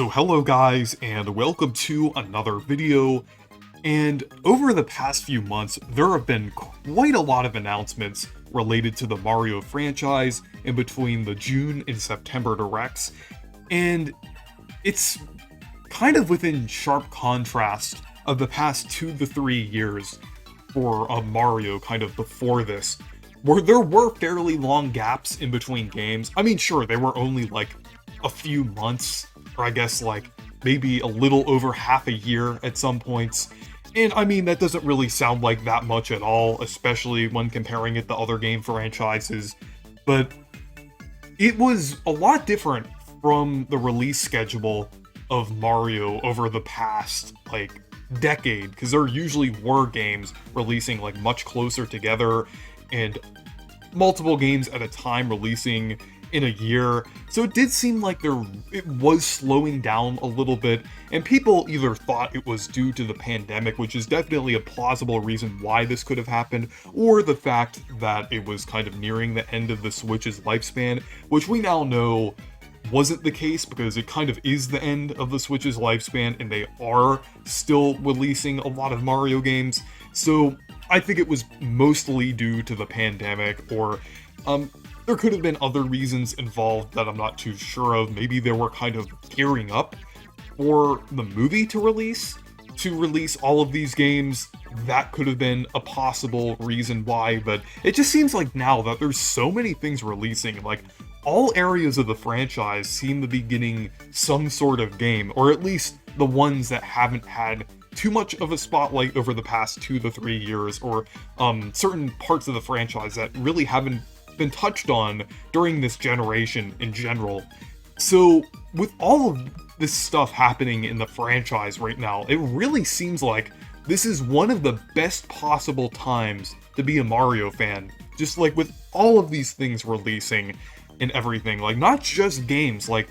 So hello guys, and welcome to another video. And over the past few months, there have been quite a lot of announcements related to the Mario franchise in between the June and September directs. And it's kind of within sharp contrast of the past 2 to 3 years for Mario kind of before this, where there were fairly long gaps in between games. I mean, sure, they were only like a few months, or I guess like maybe a little over half a year at some points. And I mean, that doesn't really sound like that much at all, especially when comparing it to other game franchises. But it was a lot different from the release schedule of Mario over the past, like, decade, because there usually were games releasing, like, much closer together, and multiple games at a time releasing in a year. So it did seem like it was slowing down a little bit, and people either thought it was due to the pandemic, which is definitely a plausible reason why this could have happened, or the fact that it was kind of nearing the end of the Switch's lifespan, which we now know wasn't the case because it kind of is the end of the Switch's lifespan and they are still releasing a lot of Mario games. So I think it was mostly due to the pandemic, or there could have been other reasons involved that I'm not too sure of. Maybe they were kind of gearing up for the movie to release all of these games. That could have been a possible reason why, but it just seems like now that there's so many things releasing, like all areas of the franchise seem to be getting some sort of game, or at least the ones that haven't had too much of a spotlight over the past 2 to 3 years, or certain parts of the franchise that really haven't been touched on during this generation in general. So with all of this stuff happening in the franchise right now, it really seems like this is one of the best possible times to be a Mario fan. Just like with all of these things releasing and everything, like not just games, like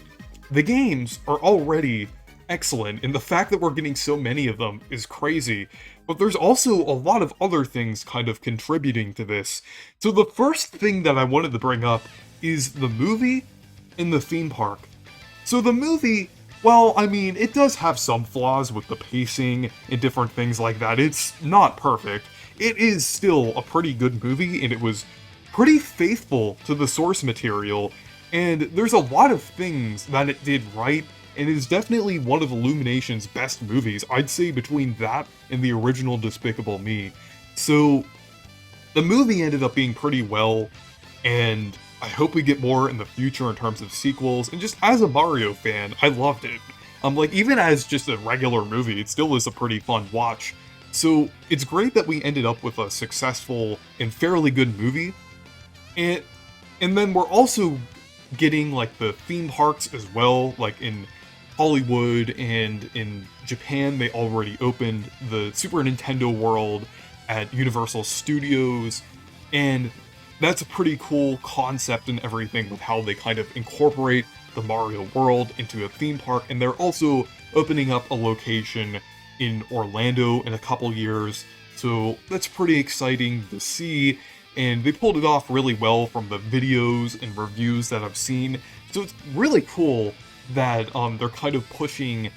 the games are already excellent, and the fact that we're getting so many of them is crazy. But there's also a lot of other things kind of contributing to this. So the first thing that I wanted to bring up is the movie and the theme park. So the movie, well, I mean, it does have some flaws with the pacing and different things like that. It's not perfect. It is still a pretty good movie, and it was pretty faithful to the source material, and there's a lot of things that it did right, and it is definitely one of Illumination's best movies. I'd say between that and the original Despicable Me. So the movie ended up being pretty well, and I hope we get more in the future in terms of sequels, and just as a Mario fan, I loved it. Like, even as just a regular movie, it still is a pretty fun watch. So it's great that we ended up with a successful and fairly good movie. And then we're also getting, like, the theme parks as well, like in Hollywood and in Japan. They already opened the Super Nintendo World at Universal Studios, and that's a pretty cool concept and everything with how they kind of incorporate the Mario world into a theme park. And they're also opening up a location in Orlando in a couple years, so that's pretty exciting to see. And they pulled it off really well from the videos and reviews that I've seen. So it's really cool that they're kind of pushing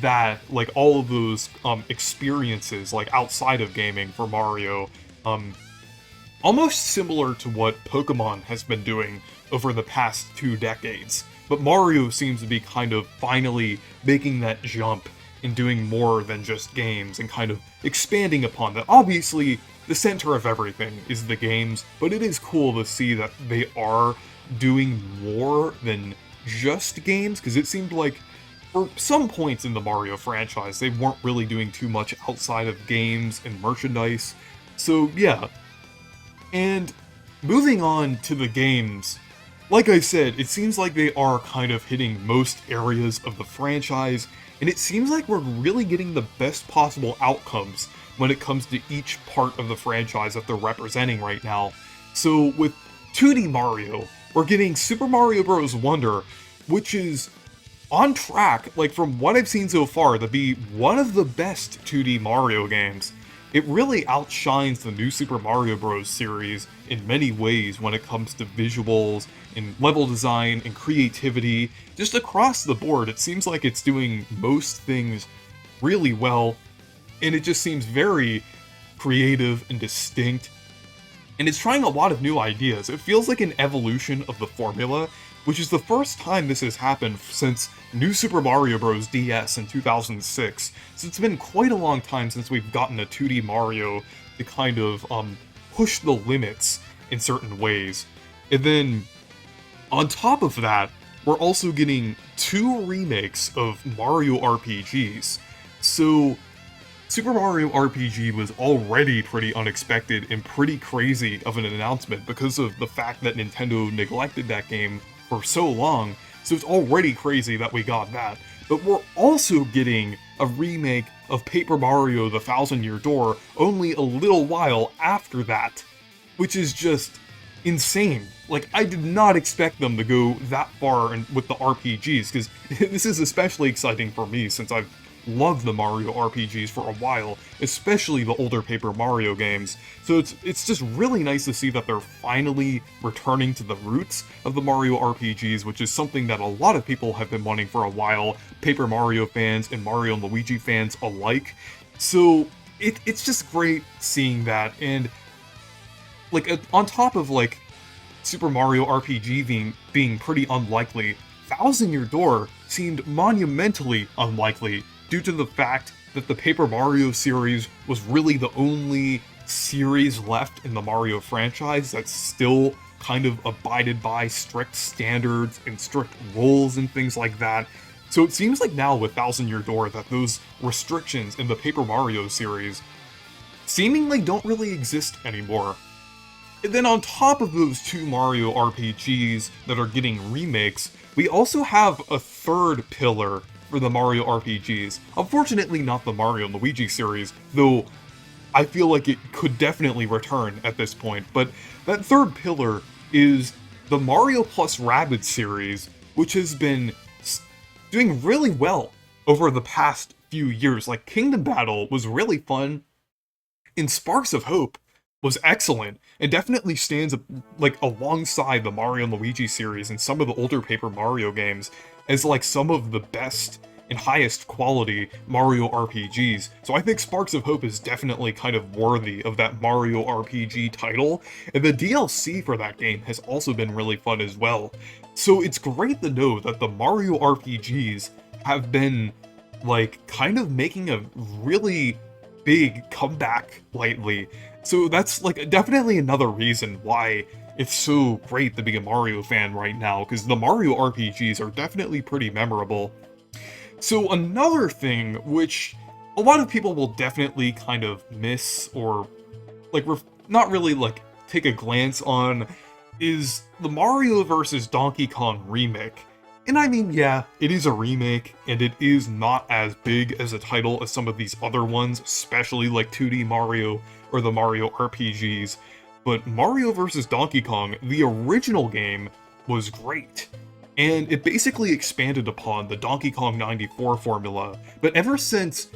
that, like, all of those experiences, like, outside of gaming for Mario. Almost similar to what Pokemon has been doing over the past 2 decades. But Mario seems to be kind of finally making that jump and doing more than just games, and kind of expanding upon that. Obviously, the center of everything is the games, but it is cool to see that they are doing more than just games, because it seemed like for some points in the Mario franchise, they weren't really doing too much outside of games and merchandise. So yeah. And moving on to the games, like I said, it seems like they are kind of hitting most areas of the franchise, and it seems like we're really getting the best possible outcomes when it comes to each part of the franchise that they're representing right now. So with 2D Mario, we're getting Super Mario Bros. Wonder, which is on track, like from what I've seen so far, to be one of the best 2D Mario games. it really outshines the new Super Mario Bros. Series in many ways when it comes to visuals, and level design, and creativity. Just across the board, it seems like it's doing most things really well, and it just seems very creative and distinct, and it's trying a lot of new ideas. It feels like an evolution of the formula, which is the first time this has happened since New Super Mario Bros. DS in 2006. So it's been quite a long time since we've gotten a 2D Mario to kind of push the limits in certain ways. And then, on top of that, we're also getting 2 remakes of Mario RPGs. So, Super Mario RPG was already pretty unexpected and pretty crazy of an announcement because of the fact that Nintendo neglected that game for so long, so it's already crazy that we got that. But we're also getting a remake of Paper Mario: The Thousand Year Door only a little while after that, which is just insane. Like, I did not expect them to go that far with the RPGs, because this is especially exciting for me since I've loved the Mario RPGs for a while, especially the older Paper Mario games. So it's just really nice to see that they're finally returning to the roots of the Mario RPGs, which is something that a lot of people have been wanting for a while, Paper Mario fans and Mario and Luigi fans alike. So it's just great seeing that, and like on top of like Super Mario RPG being pretty unlikely, Thousand Year Door seemed monumentally unlikely due to the fact that the Paper Mario series was really the only series left in the Mario franchise that still kind of abided by strict standards and strict rules and things like that. So it seems like now with Thousand Year Door that those restrictions in the Paper Mario series seemingly don't really exist anymore. And then on top of those 2 Mario RPGs that are getting remakes, we also have a third pillar for the Mario RPGs. Unfortunately not the Mario and Luigi series, though I feel like it could definitely return at this point, but that third pillar is the Mario plus Rabbids series, which has been doing really well over the past few years. Like, Kingdom Battle was really fun, and Sparks of Hope was excellent, and definitely stands like alongside the Mario and Luigi series and some of the older Paper Mario games as like some of the best and highest quality Mario RPGs. So I think Sparks of Hope is definitely kind of worthy of that Mario RPG title, and the DLC for that game has also been really fun as well. So it's great to know that the Mario RPGs have been like kind of making a really big comeback lately. So that's like definitely another reason why it's so great to be a Mario fan right now, because the Mario RPGs are definitely pretty memorable. So another thing which a lot of people will definitely kind of miss or like not really like take a glance on is the Mario vs. Donkey Kong remake. And I mean, yeah, it is a remake, and it is not as big as a title as some of these other ones, especially like 2D Mario or the Mario RPGs. But Mario vs. Donkey Kong, the original game, was great. And it basically expanded upon the Donkey Kong 94 formula. But ever since,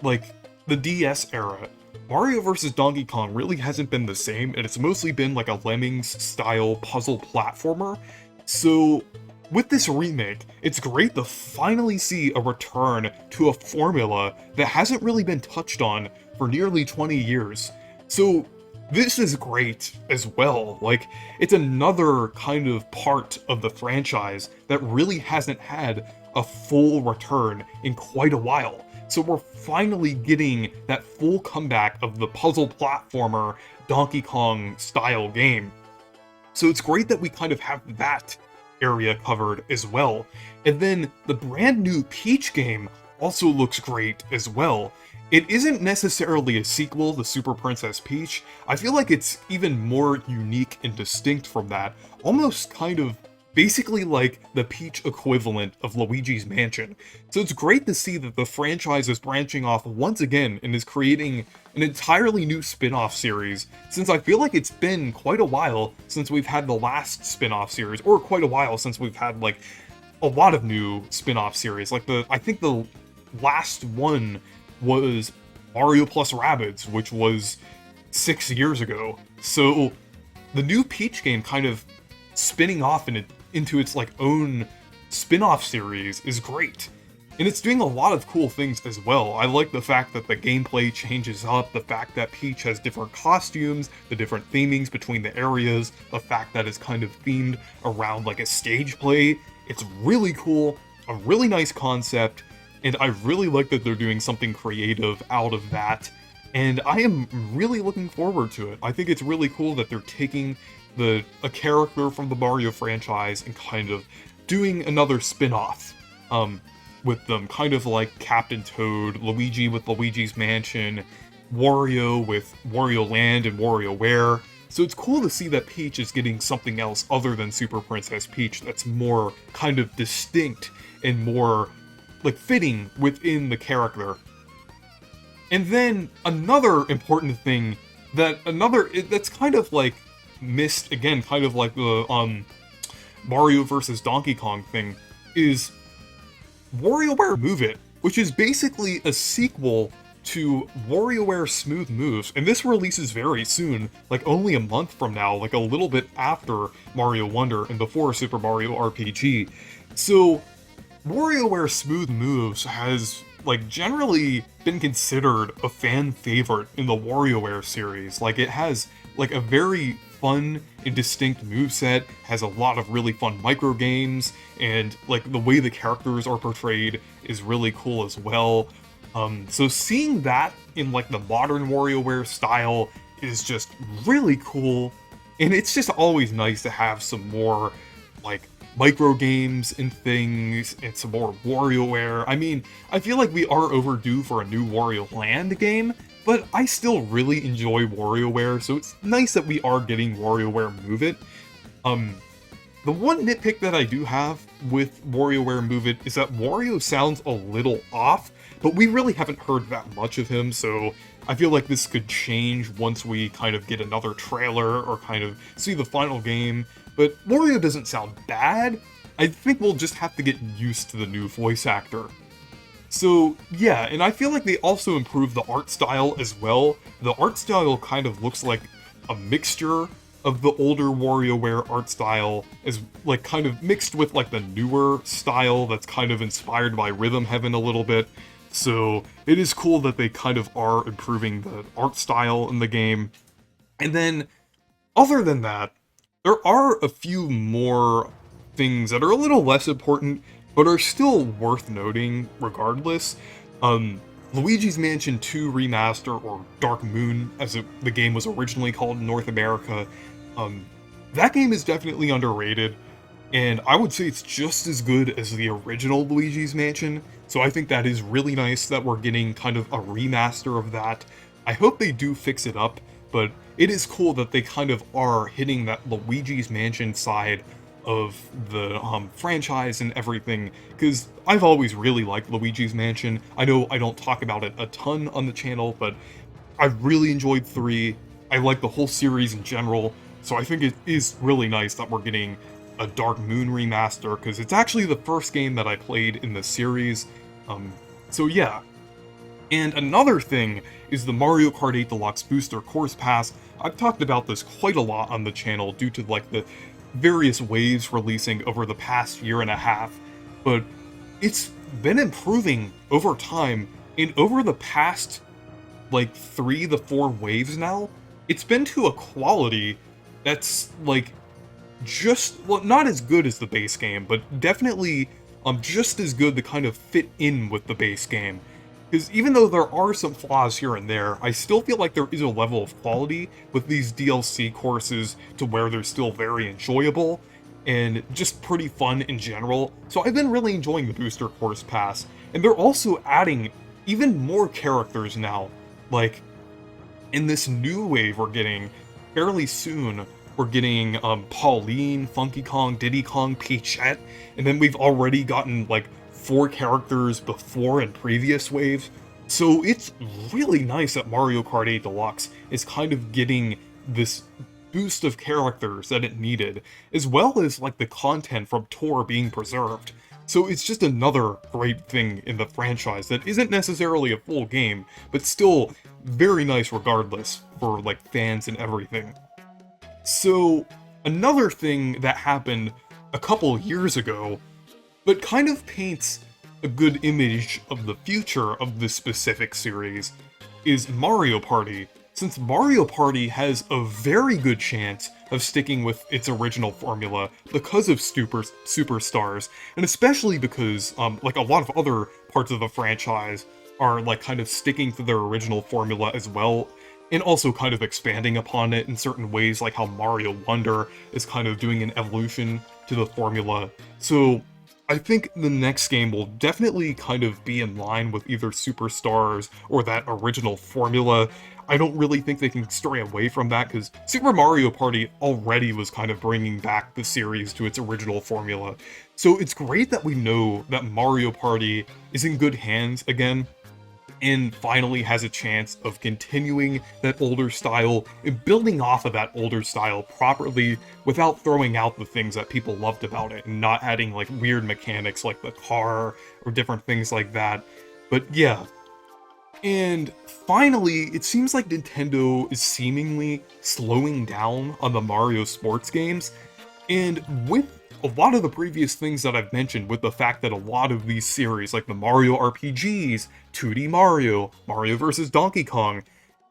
like, the DS era, Mario vs. Donkey Kong really hasn't been the same, and it's mostly been like a Lemmings-style puzzle platformer. So with this remake, it's great to finally see a return to a formula that hasn't really been touched on for nearly 20 years. So this is great as well. Like, it's another kind of part of the franchise that really hasn't had a full return in quite a while. So we're finally getting that full comeback of the puzzle platformer Donkey Kong style game. So it's great that we kind of have that area covered as well. And then the brand new Peach game also looks great as well. It isn't necessarily a sequel to Super Princess Peach. I feel like it's even more unique and distinct from that, almost kind of basically like the Peach equivalent of Luigi's Mansion. So it's great to see that the franchise is branching off once again and is creating an entirely new spin-off series, since I feel like it's been quite a while since we've had the last spin-off series, or quite a while since we've had like a lot of new spin-off series. Like I think the last one was Mario plus Rabbids, which was 6 years ago. So the new Peach game kind of spinning off into its like own spin-off series is great. And it's doing a lot of cool things as well. I like the fact that the gameplay changes up, the fact that Peach has different costumes, the different themings between the areas, the fact that it's kind of themed around like a stage play. It's really cool, a really nice concept, and I really like that they're doing something creative out of that. And I am really looking forward to it. I think it's really cool that they're taking a character from the Mario franchise and kind of doing another spin-off with them, kind of like Captain Toad, Luigi with Luigi's Mansion, Wario with Wario Land and WarioWare. So it's cool to see that Peach is getting something else other than Super Princess Peach that's more kind of distinct and more like fitting within the character. And then another important thing that's kind of like missed again, kind of like the Mario versus Donkey Kong thing, is WarioWare Move It, which is basically a sequel to WarioWare Smooth Moves, and this releases very soon, like only a month from now, like a little bit after Mario Wonder and before Super Mario RPG. So WarioWare Smooth Moves has like generally been considered a fan favorite in the WarioWare series. Like it has like a very fun and distinct moveset, has a lot of really fun micro games, and like the way the characters are portrayed is really cool as well. So seeing that in like the modern WarioWare style is just really cool, and it's just always nice to have some more like micro games and things and some more WarioWare. I mean, I feel like we are overdue for a new Wario Land game, but I still really enjoy WarioWare, so it's nice that we are getting WarioWare Move It. The one nitpick that I do have with WarioWare Move It is that Wario sounds a little off, but we really haven't heard that much of him, so I feel like this could change once we kind of get another trailer or kind of see the final game. But Wario doesn't sound bad. I think we'll just have to get used to the new voice actor. So yeah, and I feel like they also improved the art style as well. The art style kind of looks like a mixture of the older WarioWare art style, is like kind of mixed with like the newer style that's kind of inspired by Rhythm Heaven a little bit. So it is cool that they kind of are improving the art style in the game. And then, other than that, there are a few more things that are a little less important, but are still worth noting regardless. Luigi's Mansion 2 Remaster, or Dark Moon, as the game was originally called in North America, that game is definitely underrated, and I would say it's just as good as the original Luigi's Mansion, so I think that is really nice that we're getting kind of a remaster of that. I hope they do fix it up, but it is cool that they kind of are hitting that Luigi's Mansion side of the franchise and everything, because I've always really liked Luigi's Mansion. I know I don't talk about it a ton on the channel, but I really enjoyed 3. I like the whole series in general, so I think it is really nice that we're getting a Dark Moon remaster, because it's actually the first game that I played in the series. So yeah. And another thing is the Mario Kart 8 Deluxe Booster Course Pass. I've talked about this quite a lot on the channel due to like the various waves releasing over the past year and a half, but it's been improving over time, and over the past like 3 to 4 waves now, it's been to a quality that's like just, well, not as good as the base game, but definitely just as good to kind of fit in with the base game. Because even though there are some flaws here and there, I still feel like there is a level of quality with these DLC courses to where they're still very enjoyable and just pretty fun in general. So I've been really enjoying the Booster Course Pass, and they're also adding even more characters now. Like, in this new wave we're getting fairly soon, we're getting Pauline, Funky Kong, Diddy Kong, Peachette, and then we've already gotten like 4 characters before in previous waves. So it's really nice that Mario Kart 8 Deluxe is kind of getting this boost of characters that it needed, as well as like the content from Tour being preserved. So it's just another great thing in the franchise that isn't necessarily a full game, but still very nice regardless for like fans and everything. So another thing that happened a couple years ago, but kind of paints a good image of the future of this specific series, is Mario Party. Since Mario Party has a very good chance of sticking with its original formula because of superstars, and especially because like a lot of other parts of the franchise are like kind of sticking to their original formula as well, and also kind of expanding upon it in certain ways, like how Mario Wonder is kind of doing an evolution to the formula. So I think the next game will definitely kind of be in line with either Superstars or that original formula. I don't really think they can stray away from that because Super Mario Party already was kind of bringing back the series to its original formula. So it's great that we know that Mario Party is in good hands again, and finally has a chance of continuing that older style and building off of that older style properly without throwing out the things that people loved about it and not adding like weird mechanics like the car or different things like that. But yeah. And finally, it seems like Nintendo is seemingly slowing down on the Mario sports games, and with a lot of the previous things that I've mentioned, with the fact that a lot of these series, like the Mario RPGs, 2D Mario, Mario vs. Donkey Kong,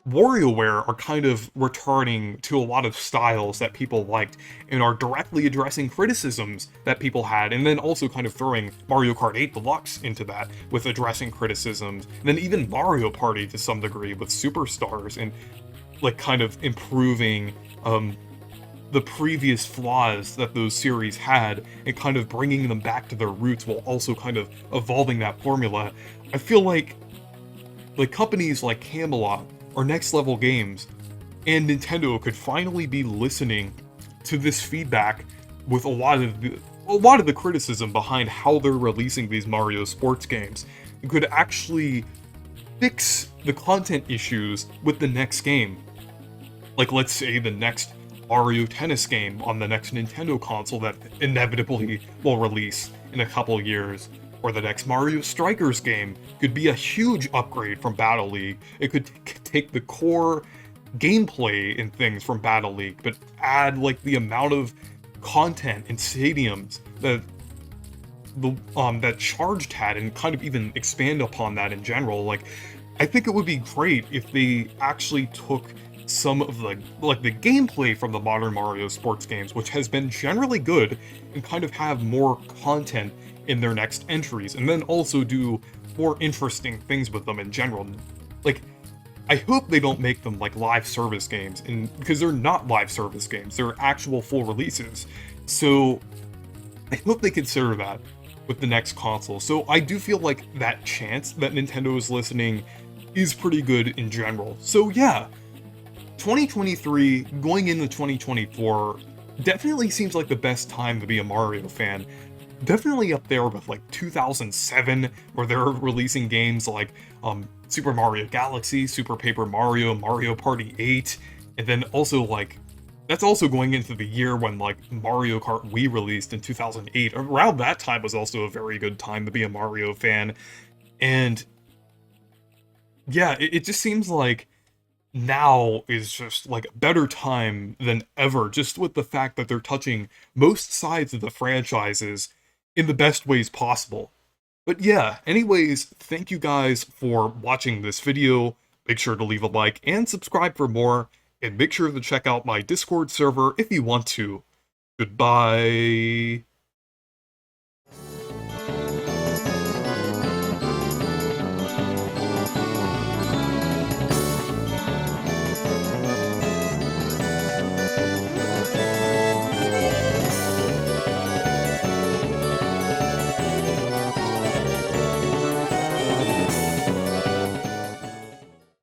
WarioWare are kind of returning to a lot of styles that people liked and are directly addressing criticisms that people had, and then also kind of throwing Mario Kart 8 Deluxe into that with addressing criticisms, and then even Mario Party to some degree with Superstars and like kind of improving the previous flaws that those series had and kind of bringing them back to their roots while also kind of evolving that formula. I feel like companies like Camelot or Next Level Games and Nintendo could finally be listening to this feedback with a lot of the criticism behind how they're releasing these Mario sports games. It could actually fix the content issues with the next game. Like, let's say the next Mario Tennis game on the next Nintendo console that inevitably will release in a couple years, or the next Mario Strikers game could be a huge upgrade from Battle League. It could take the core gameplay and things from Battle League, but add like the amount of content and stadiums that that Charged had, and kind of even expand upon that in general. Like, I think it would be great if they actually took some of the gameplay from the modern Mario sports games, which has been generally good, and kind of have more content in their next entries, and then also do more interesting things with them in general. Like, I hope they don't make them like live service games, and because they're not live service games, they're actual full releases. So I hope they consider that with the next console. So I do feel like that chance that Nintendo is listening is pretty good in general. So yeah, 2023 going into 2024 definitely seems like the best time to be a Mario fan. Definitely up there with like 2007, where they're releasing games like Super Mario Galaxy, Super Paper Mario, Mario Party 8, and then also like that's also going into the year when like Mario Kart Wii released in 2008. Around that time was also a very good time to be a Mario fan. And yeah, it just seems like now is just like a better time than ever, just with the fact that they're touching most sides of the franchises in the best ways possible. But yeah, anyways, thank you guys for watching this video. Make sure to leave a like and subscribe for more, and make sure to check out my Discord server if you want to. Goodbye.